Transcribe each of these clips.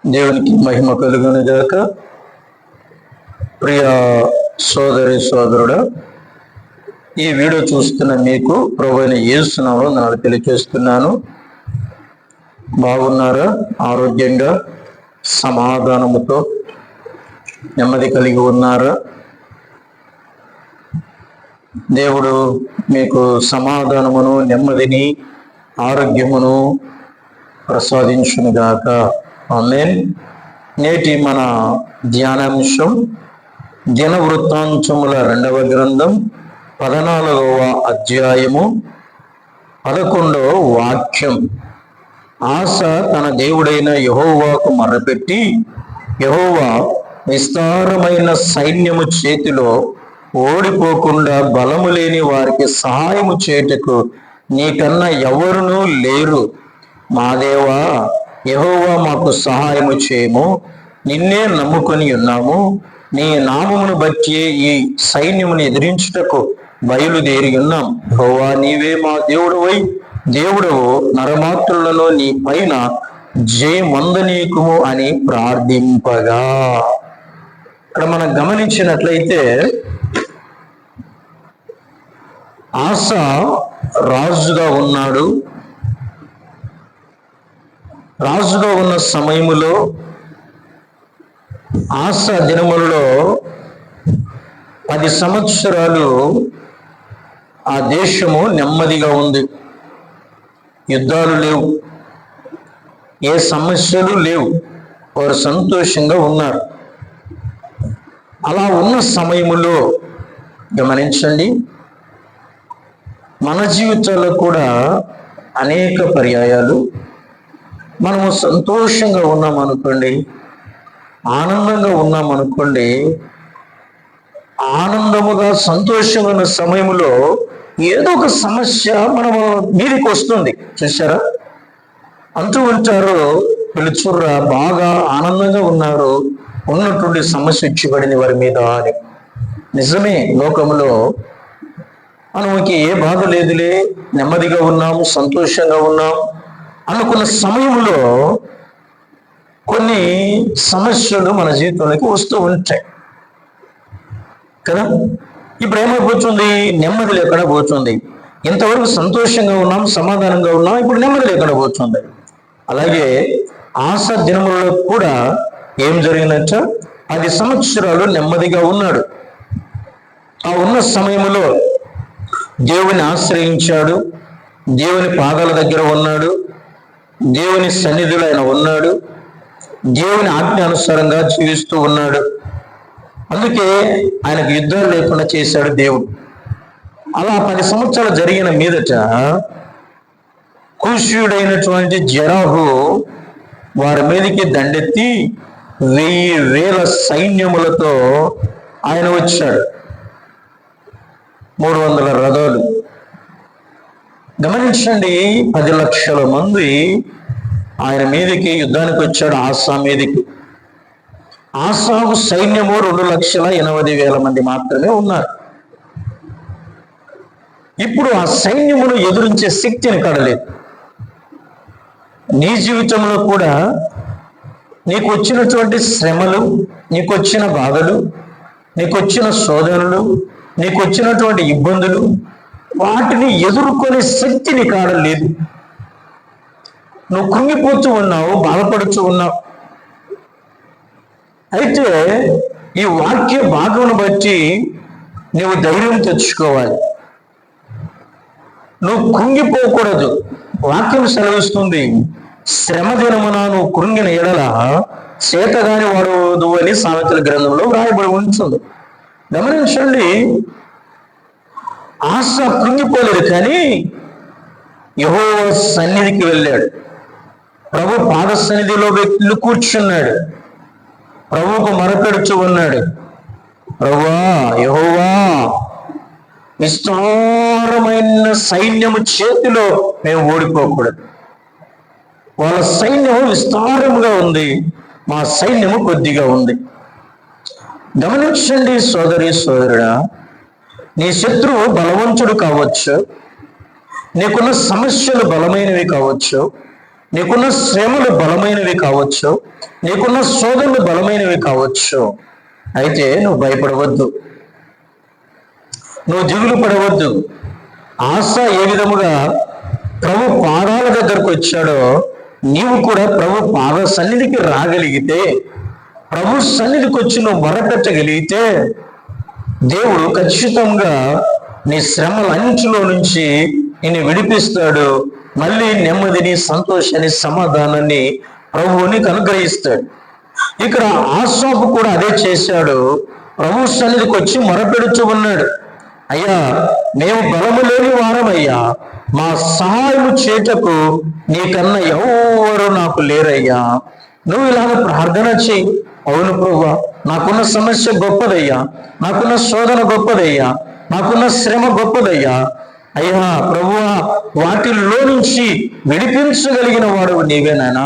దేవునికి మహిమ కలుగును గాక. ప్రియ సోదరి సోదరుడు, ఈ వీడియో చూస్తున్న మీకు ప్రభువైన యేసు నామములో నేను తెలియజేస్తున్నాను. బాగున్నారా? ఆరోగ్యంగా, సమాధానముతో, నెమ్మది కలిగి ఉన్నారా? దేవుడు మీకు సమాధానమును, నెమ్మదిని, ఆరోగ్యమును ప్రసాదించునుగాక. ఆమేన్. నేటి మన ధ్యానాంశం దినవృత్తాంతముల 2వ గ్రంథం 14వ అధ్యాయము 11వ వాక్యం. ఆస తన దేవుడైన యెహోవాకు మొర్రపెట్టి, యెహోవా విస్తారమైన సైన్యము చేతిలో ఓడిపోకుండా బలము లేని వారికి సహాయము చేయుటకు నీకన్నా ఎవరునూ లేరు. మా దేవా యెహోవా మాకు సహాయము చేయము, నిన్నే నమ్ముకొని ఉన్నాము. నీ నామమును బట్టి ఈ సైన్యమును ఎదిరించుటకు బయలుదేరి ఉన్నాం. యెహోవా నీవే మా దేవుడవు, నరమాత్రులలో నీ పైన జయమందనీకుము అని ప్రార్థింపగా. ఇక్కడ మనం గమనించినట్లయితే ఆస రాజుగా ఉన్నాడు. రాజుగా ఉన్న సమయములో ఆస దినములలో 10 సంవత్సరాలు ఆ దేశము నెమ్మదిగా ఉంది. యుద్ధాలు లేవు, ఏ సమస్యలు లేవు, వారు సంతోషంగా ఉన్నారు. అలా ఉన్న సమయములో గమనించండి, మన జీవితాల్లో కూడా అనేక పర్యాయాలు మనము సంతోషంగా ఉన్నామనుకోండి, ఆనందంగా ఉన్నామనుకోండి, ఆనందముగా సంతోషంగా ఉన్న సమయంలో ఏదో ఒక సమస్య మనము మీదికి వస్తుంది. చూసారా? అంటూ ఉంటారు, పిలుచుర్రా బాగా ఆనందంగా ఉన్నారు, ఉన్నటువంటి సమస్య ఇచ్చిబడింది వారి మీద అని. నిజమే, లోకంలో మనకి ఏ బాధ లేదులే, నెమ్మదిగా ఉన్నాము, సంతోషంగా ఉన్నాం అనుకున్న సమయంలో కొన్ని సమస్యలు మన జీవితంలోకి వస్తూ ఉంటాయి కదా. ఇప్పుడు ఏమైపోతుంది? నెమ్మది లేకుండా పోతుంది. ఇంతవరకు సంతోషంగా ఉన్నాం, సమాధానంగా ఉన్నాం, ఇప్పుడు నెమ్మది లేకుండా పోతుంది. అలాగే ఆస దినములలో కూడా ఏం జరిగినట్ట? 10 సంవత్సరాలు నెమ్మదిగా ఉన్నాడు. ఆ ఉన్న సమయంలో దేవుని ఆశ్రయించాడు, దేవుని పాదాల దగ్గర ఉన్నాడు, దేవుని సన్నిధిలో ఆయన ఉన్నాడు, దేవుని ఆజ్ఞ అనుసారంగా జీవిస్తూ ఉన్నాడు. అందుకే ఆయనకు యుద్ధాలు లేకుండా చేశాడు దేవుడు. అలా 10 సంవత్సరాలు జరిగిన మీదట కూషీయుడైనటువంటి జరాహు వారి మీదకి దండెత్తి 1000 సైన్యములతో ఆయన వచ్చాడు. 300 రథాలు. గమనించండి, 10 లక్షల మంది ఆయన మీదకి యుద్ధానికి వచ్చాడు. ఆసా మీదకి. ఆసాకు సైన్యము 2,80,000 మంది మాత్రమే ఉన్నారు. ఇప్పుడు ఆ సైన్యమును ఎదురించే శక్తిని కడలేదు. నీ జీవితంలో కూడా నీకు వచ్చినటువంటి శ్రమలు, నీకు వచ్చిన బాధలు, నీకు వచ్చిన శోధనలు, నీకు వచ్చినటువంటి ఇబ్బందులు, వాటిని ఎదుర్కొనే శక్తి నీకు ఆడలేదు. నువ్వు కృంగిపోతూ ఉన్నావు, బాధపడుతూ ఉన్నావు. అయితే ఈ వాక్య భాగమును బట్టి నువ్వు ధైర్యం తెచ్చుకోవాలి. నువ్వు కృంగిపోకూడదు. వాక్యం సెలవిస్తుంది, శ్రమ దినమున నువ్వు కృంగిన ఎడల చేతగాని వాడవద్దు అని సామెతల గ్రంథంలో వ్రాయబడి ఉంటుంది. గమనించండి, ఆస కృంగిపోలేదు, కానీ యెహోవా సన్నిధికి వెళ్ళాడు. ప్రభు పాద సన్నిధిలో వ్యక్తులు కూర్చున్నాడు. ప్రభువుకు మొరపెడుతూ ఉన్నాడు, ప్రభువా యెహోవా, విస్తారమైన సైన్యము చేతిలో మేము ఓడిపోకూడదు. వాళ్ళ సైన్యము విస్తారముగా ఉంది, మా సైన్యము కొద్దిగా ఉంది. గమనించండి సోదరి సోదరుడా, నీ శత్రువు బలవంతుడు కావచ్చు, నీకున్న సమస్యలు బలమైనవి కావచ్చు, నీకున్న శ్రమలు బలమైనవి కావచ్చు, నీకున్న శోధనలు బలమైనవి కావచ్చు. అయితే నువ్వు భయపడవద్దు, నువ్వు దిగులు పడవద్దు. ఆశ ఏ విధముగా ప్రభు పాదాల దగ్గరకు వచ్చాడో నీవు కూడా ప్రభు పాద సన్నిధికి రాగలిగితే, ప్రభు సన్నిధికి వచ్చి నువ్వు మొరపెట్టగలిగితే దేవుడు ఖచ్చితంగా నీ శ్రమలన్నింటిలో నుంచి నిన్ను విడిపిస్తాడు. మళ్ళీ నెమ్మదిని, సంతోషాన్ని, సమాధానాన్ని ప్రభువు నీకు అనుగ్రహిస్తాడు. ఇక్కడ ఆసాపు కూడా అదే చేశాడు. ప్రభు సన్నిధికి వచ్చి మొరపెడుతూ ఉన్నాడు, అయ్యా మేము బలము లేని వారమయ్యా, మా సహాయము చేటకు నీకన్నా ఎవరు నాకు లేరయ్యా. నువ్వు ఇలాగ ప్రార్థన చేయి. అవును ప్రభువా, నాకున్న సమస్య గొప్పదయ్యా, నాకున్న శోధన గొప్పదయ్యా, నాకున్న శ్రమ గొప్పదయ్యా. అయ్యా ప్రభువా, వాటిల్లో నుంచి విడిపించగలిగిన వాడు నీవేనైనా,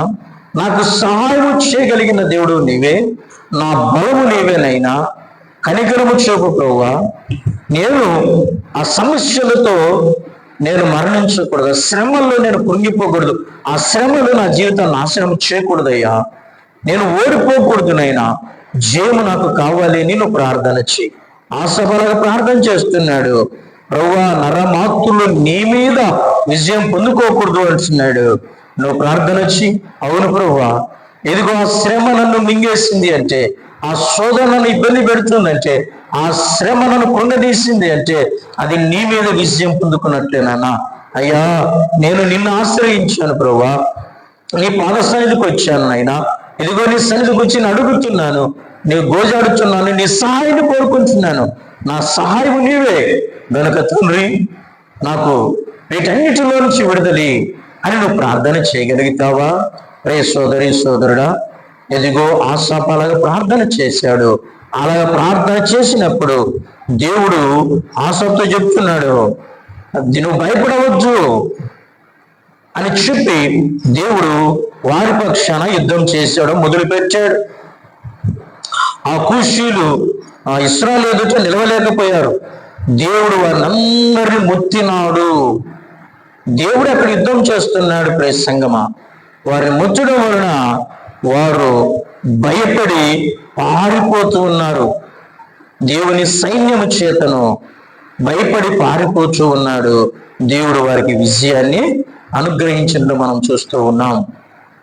నాకు సహాయము చేయగలిగిన దేవుడు నీవే, నా బలము నీవేనైనా, కనికరము చూపు ప్రభువా. నేను ఆ సమస్యలతో నేను మరణించకూడదు, శ్రమల్లో నేను కృంగిపోకూడదు, ఆ శ్రమలు నా జీవితాన్ని నాశనం చేయకూడదయ్యా, నేను ఓడిపోకూడదు నైనా, జయము నాకు కావాలి అని నువ్వు ప్రార్థన చేయి. ఆశపరగా ప్రార్థన చేస్తున్నాడు. ప్రభువా, నరమాత్రులు నీ మీద విజయం పొందుకోకూడదు అంటున్నాడు. నువ్వు ప్రార్థన చేయి. అవును ప్రభువా, ఇదిగో ఆ శ్రమ నన్ను మింగేసింది అంటే, ఆ శోధన నన్ను ఇబ్బంది పెడుతుందంటే, ఆ శ్రమ నన్ను కృంగదీసింది అంటే అది నీ మీద విజయం పొందుకున్నట్లేనా. అయ్యా నేను నిన్ను ఆశ్రయించాను ప్రభువా, నీ పాద సన్నిధికి వచ్చాను నాయనా, ఇదిగో నీ సన్నిధికి వచ్చి నేను అడుగుతున్నాను, నేను గోజాడుతున్నాను, నీ సహాయాన్ని కోరుకుంటున్నాను, నా సహాయం నీవే గనుక తండ్రి నాకు వీటన్నిటిలో నుంచి విడుదలి అని నువ్వు ప్రార్థన చేయగలుగుతావా? రే సోదరి సోదరుడా, ఎదిగో ఆసాపు అలాగా ప్రార్థన చేశాడు. అలాగా ప్రార్థన చేసినప్పుడు దేవుడు ఆసాపుతో చెప్తున్నాడు, నువ్వు భయపడవద్దు అని చెప్పి దేవుడు వారి పక్షాన యుద్ధం చేశాడు, మొదలుపెట్టాడు. ఆ కూషీలు ఆ ఇశ్రాయేలు ఎదుట నిలవలేకపోయారు. దేవుడు వారిని అందరినీ ముత్తినాడు. దేవుడు అక్కడ యుద్ధం చేస్తున్నాడు. ప్రియ సంగమా, వారిని ముచ్చడం వలన వారు భయపడి పారిపోతూ ఉన్నారు. దేవుని సైన్యము చేతను భయపడి పారిపోతూ ఉన్నాడు. దేవుడు వారికి విజయాన్ని అనుగ్రహించడం మనం చూస్తూ ఉన్నాం.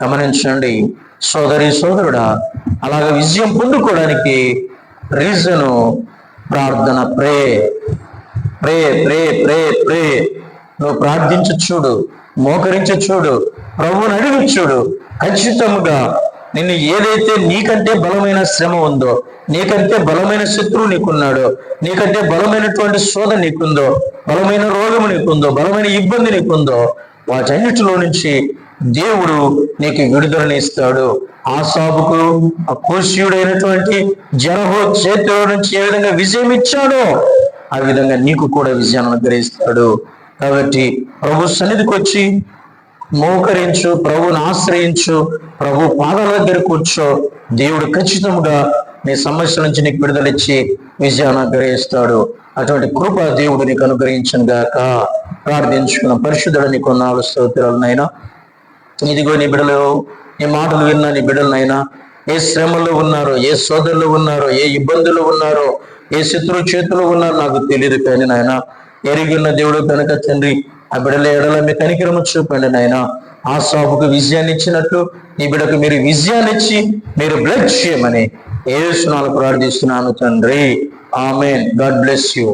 గమనించండి సోదరి సోదరుడా, అలాగ విజయం పొందుకోవడానికి రీజను ప్రార్థన. ప్రే ప్రే ప్రే ప్రే ప్రే నువ్వు ప్రార్థించు చూడు, మోకరించి చూడు, ప్రభువుని అడిగి చూడు. ఖచ్చితంగా నిన్ను ఏదైతే నీకంటే బలమైన శ్రమ ఉందో, నీకంటే బలమైన శత్రువు నీకున్నాడో, నీకంటే బలమైనటువంటి శోధ నీకుందో, బలమైన రోగము నీకుందో, బలమైన ఇబ్బంది నీకుందో, వాటన్నిటిలో నుంచి దేవుడు నీకు విడుదలని ఇస్తాడు. ఆసాబుకు ఆ కూషీయుడైనటువంటి జరహో చేతిలో నుంచి ఏ విధంగా విజయం ఇచ్చాడో ఆ విధంగా నీకు కూడా విజయాన్ని అనుగ్రహిస్తాడు. కాబట్టి ప్రభు సన్నిధికి వచ్చి మోకరించు, ప్రభువుని ఆశ్రయించు, ప్రభు పాదాల దగ్గర కూర్చో. దేవుడు ఖచ్చితంగా నీ సమస్యల నుంచి నీకు విడుదలిచ్చి విజయాన్ని అనుగ్రహిస్తాడు. అటువంటి కృప దేవుడు నీకు అనుగ్రహించను గాక. ప్రార్థించుకున్న పరిశుద్ధుడు నీకు నాలుగు స్తోత్రాలనైనా. ఇదిగో నీ బిడ్డలు, నీ మాటలు విన్నా నీ బిడ్డలనైనా ఏ శ్రమలో ఉన్నారో, ఏ సోదరులు ఉన్నారో, ఏ ఇబ్బందులు ఉన్నారో, ఏ శత్రువు చేతులు ఉన్నారో నాకు తెలియదు, కానీ నాయన ఎరిగి ఉన్న దేవుడు కనుక తండ్రి ఆ బిడ్డల ఎడల మీ కనికరము చూపండి నాయన. ఆసాపుకు విజయాన్ని ఇచ్చినట్లు నీ బిడ్డకు మీరు విజయాన్ని ఇచ్చి మీరు బ్లెస్ చేయమని యేసు నామములో ప్రార్థిస్తున్నాను తండ్రి. ఆమేన్. God bless you.